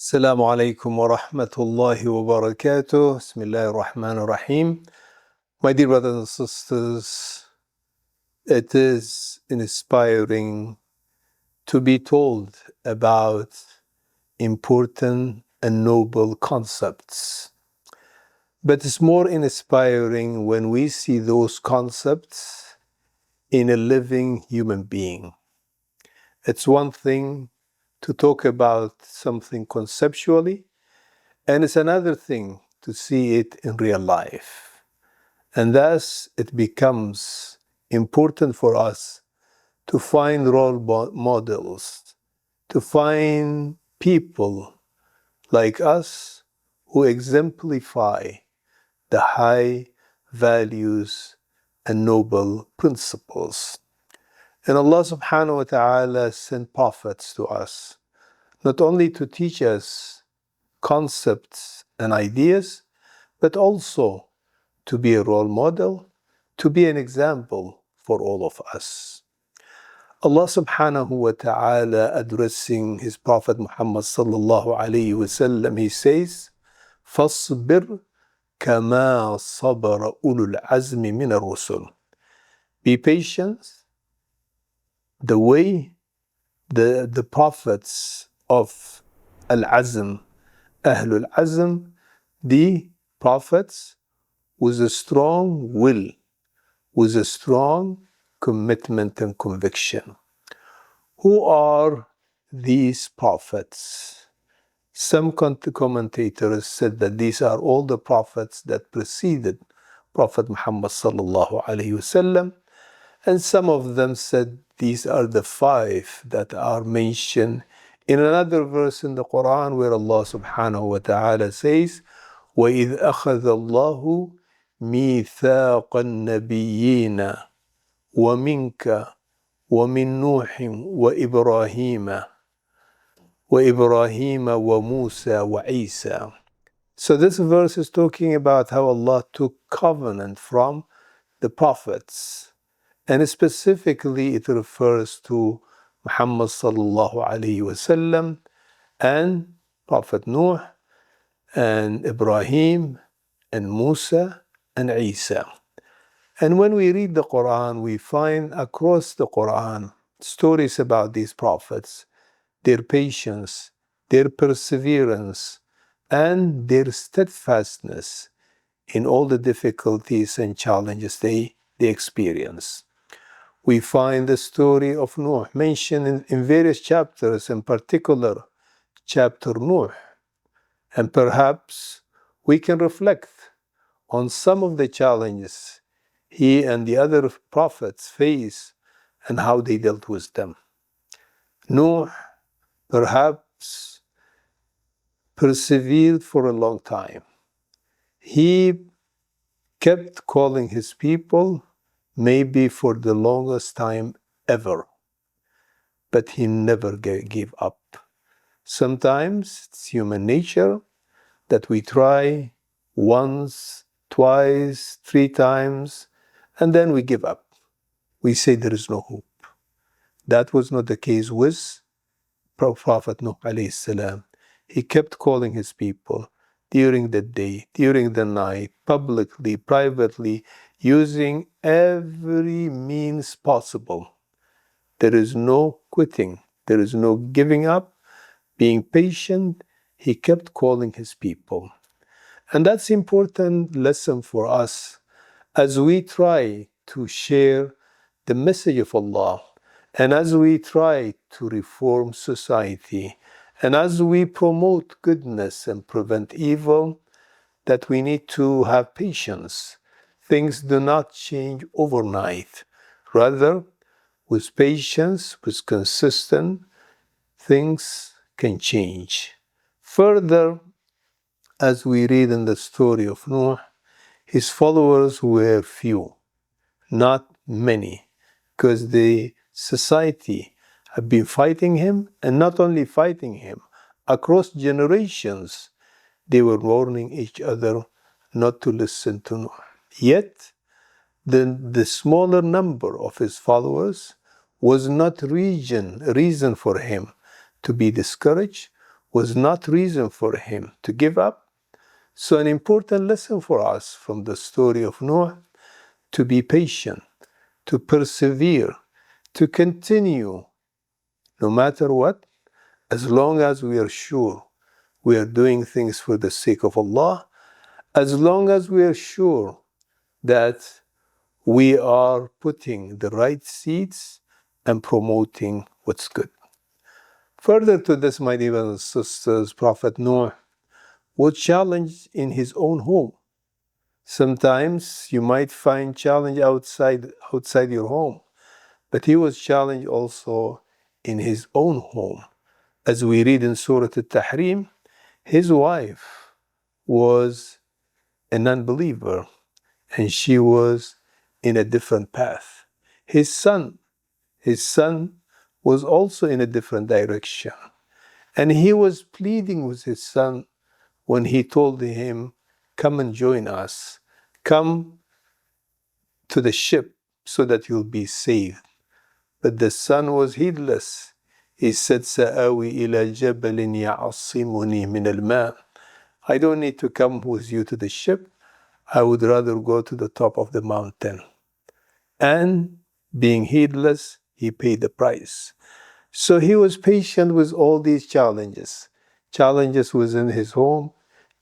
Assalamu alaikum wa rahmatullahi wa barakatuh. Bismillahir Rahmanir Rahim. My dear brothers and sisters, it is inspiring to be told about important and noble concepts. But it's more inspiring when we see those concepts in a living human being. It's one thing to talk about something conceptually, and it's another thing to see it in real life. And thus it becomes important for us to find role models, to find people like us who exemplify the high values and noble principles. And Allah subhanahu wa ta'ala sent prophets to us, not only to teach us concepts and ideas, but also to be a role model, to be an example for all of us. Allah subhanahu wa ta'ala, addressing His Prophet Muhammad sallallahu alayhi wa sallam, He says, فَاصْبِرْ كَمَا صَبَرَ أُولُو الْعَزْمِ مِنَ الرُّسُلِ. Be patient the way the prophets of Al-Azm, Ahlul Azm, the prophets with a strong will, with a strong commitment and conviction. Who are these prophets? Some commentators said that these are all the prophets that preceded Prophet Muhammad sallallahu alaihi wasallam, and some of them said these are the 5 that are mentioned in another verse in the Qur'an where Allah subhanahu wa ta'ala says, وَإِذْ أَخَذَ اللَّهُ مِيثَاقَ النَّبِيِّينَ وَمِنْكَ وَمِنْ نُوحٍ وَإِبْرَاهِيمَ وَمُوسَى وَعِيسَى. So this verse is talking about how Allah took covenant from the prophets. And specifically it refers to Muhammad sallallahu alayhi wasallam and Prophet Nuh and Ibrahim and Musa and Isa. And when we read the Qur'an, we find across the Qur'an stories about these prophets, their patience, their perseverance, and their steadfastness in all the difficulties and challenges they experience. We find the story of Nuh mentioned in various chapters, in particular chapter Nuh. And perhaps we can reflect on some of the challenges he and the other prophets faced and how they dealt with them. Nuh perhaps persevered for a long time. He kept calling his people maybe for the longest time ever, but he never gave up. Sometimes it's human nature that we try once, twice, 3 times, and then we give up. We say there is no hope. That was not the case with Prophet Nuh alayhi salam. He kept calling his people during the day, during the night, publicly, privately, using every means possible. There is no quitting. There is no giving up. Being patient, he kept calling his people. And that's an important lesson for us as we try to share the message of Allah, and as we try to reform society, and as we promote goodness and prevent evil, that we need to have patience. Things do not change overnight. Rather, with patience, with consistent, things can change. Further, as we read in the story of Nuh, his followers were few, not many, because the society had been fighting him, and not only fighting him, across generations, they were warning each other not to listen to Nuh. Yet, the smaller number of his followers was not reason for him to be discouraged, was not reason for him to give up. So an important lesson for us from the story of Noah, to be patient, to persevere, to continue, no matter what, as long as we are sure we are doing things for the sake of Allah, as long as we are sure that we are putting the right seeds and promoting what's good. Further to this, my dear brothers and sisters, Prophet Noah was challenged in his own home. Sometimes you might find challenge outside your home, but he was challenged also in his own home. As we read in Surah Al-Tahrim, his wife was a non-believer and she was in a different path. His son was also in a different direction. And he was pleading with his son when he told him, come and join us. Come to the ship so that you'll be saved. But the son was heedless. He said, سَآوِي إِلَى جَبَلٍ يَعَصِّمُنِي مِنَ الْمَاءِ. I don't need to come with you to the ship. I would rather go to the top of the mountain. And being heedless, he paid the price. So he was patient with all these challenges. Challenges within his home,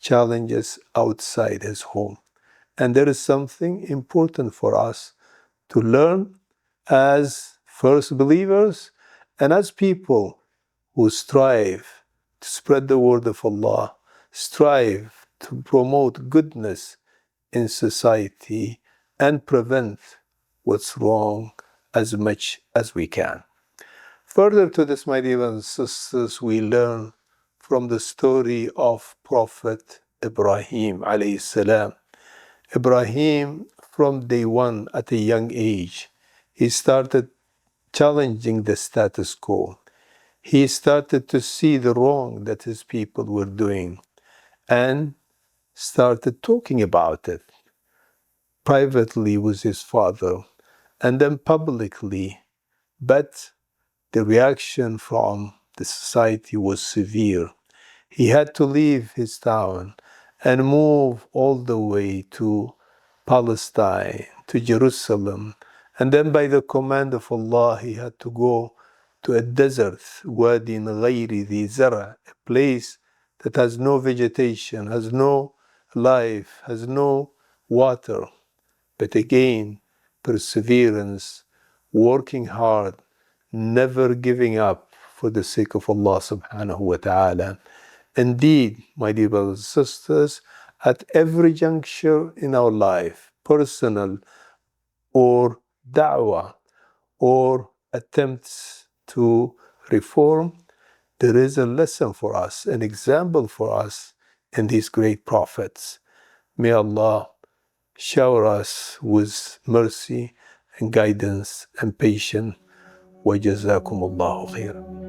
challenges outside his home. And there is something important for us to learn as first believers and as people who strive to spread the word of Allah, strive to promote goodness in society and prevent what's wrong as much as we can. Further to this, my dear brothers and sisters, we learn from the story of Prophet Ibrahim alayhi salam. Ibrahim, from day one, at a young age, he started challenging the status quo. He started to see the wrong that his people were doing and started talking about it privately with his father and then publicly. But the reaction from the society was severe. He had to leave his town and move all the way to Palestine, to Jerusalem. And then by the command of Allah, he had to go to a desert, Wadi Ghayri Dhi Zara, a place that has no vegetation, has no life, has no water. But again, perseverance, working hard, never giving up for the sake of Allah subhanahu wa ta'ala. Indeed, my dear brothers and sisters, at every juncture in our life, personal or da'wah or attempts to reform, there is a lesson for us, an example for us in these great prophets. May Allah shower us with mercy and guidance and patience. وجزاكم الله خيرا.